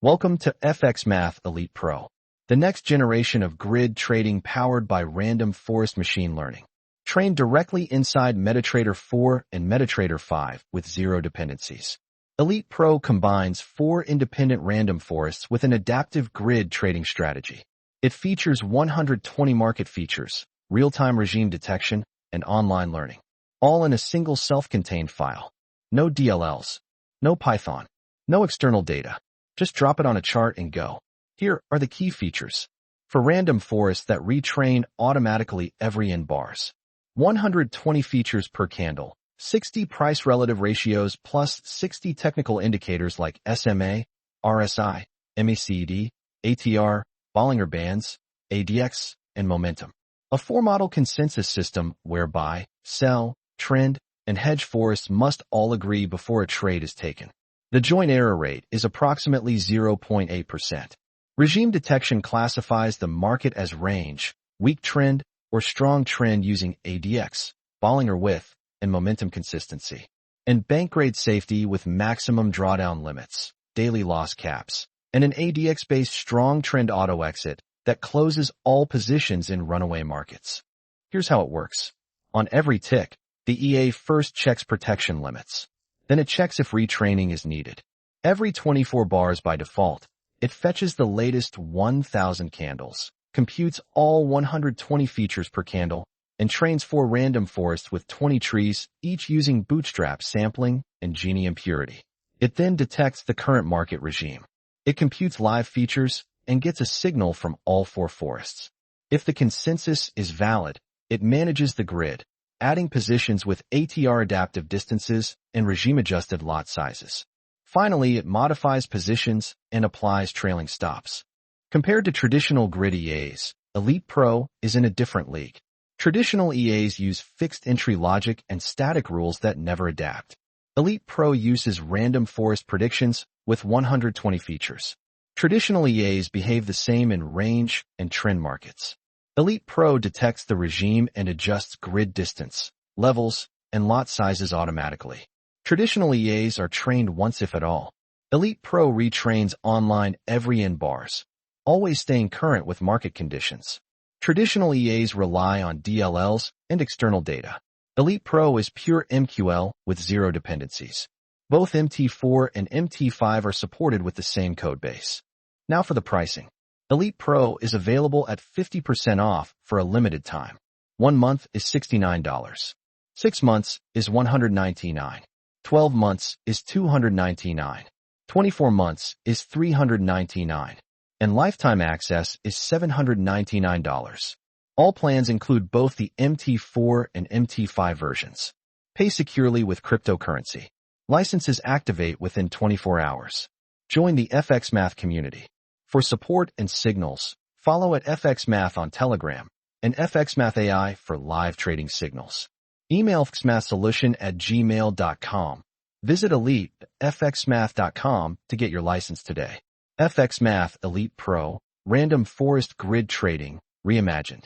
Welcome to FxMath Elite Pro, the next generation of grid trading powered by random forest machine learning. Trained directly inside MetaTrader 4 and MetaTrader 5 with zero dependencies. Elite Pro combines 4 independent random forests with an adaptive grid trading strategy. It features 120 market features, real-time regime detection, and online learning, all in a single self-contained file. No DLLs, no Python, no external data. Just drop it on a chart and go. Here are the key features. For random forests that retrain automatically every N bars. 120 features per candle, 60 price relative ratios plus 60 technical indicators like SMA, RSI, MACD, ATR, Bollinger Bands, ADX, and momentum. A 4-model consensus system whereby sell, trend, and hedge forests must all agree before a trade is taken. The joint error rate is approximately 0.8%. Regime detection classifies the market as range, weak trend, or strong trend using ADX, Bollinger width, and momentum consistency. And bank-grade safety with maximum drawdown limits, daily loss caps, and an ADX-based strong trend auto-exit that closes all positions in runaway markets. Here's how it works. On every tick, the EA first checks protection limits. Then it checks if retraining is needed. Every 24 bars by default, it fetches the latest 1,000 candles, computes all 120 features per candle, and trains 4 random forests with 20 trees, each using bootstrap sampling and Gini impurity. It then detects the current market regime. It computes live features and gets a signal from all 4 forests. If the consensus is valid, it manages the grid, adding positions with ATR adaptive distances and regime-adjusted lot sizes. Finally, it modifies positions and applies trailing stops. Compared to traditional grid EAs, Elite Pro is in a different league. Traditional EAs use fixed entry logic and static rules that never adapt. Elite Pro uses random forest predictions with 120 features. Traditional EAs behave the same in range and trend markets. Elite Pro detects the regime and adjusts grid distance, levels, and lot sizes automatically. Traditional EAs are trained once if at all. Elite Pro retrains online every N bars, always staying current with market conditions. Traditional EAs rely on DLLs and external data. Elite Pro is pure MQL with zero dependencies. Both MT4 and MT5 are supported with the same codebase. Now for the pricing. Elite Pro is available at 50% off for a limited time. 1 month is $69. 6 months is $199. 12 months is $299. 24 months is $399. And lifetime access is $799. All plans include both the MT4 and MT5 versions. Pay securely with cryptocurrency. Licenses activate within 24 hours. Join the FxMath community. For support and signals, follow at FxMath on Telegram and FxMath AI for live trading signals. Email fxmathsolution@gmail.com. Visit elite.fxmath.com to get your license today. FxMath Elite Pro, Random Forest Grid Trading, Reimagined.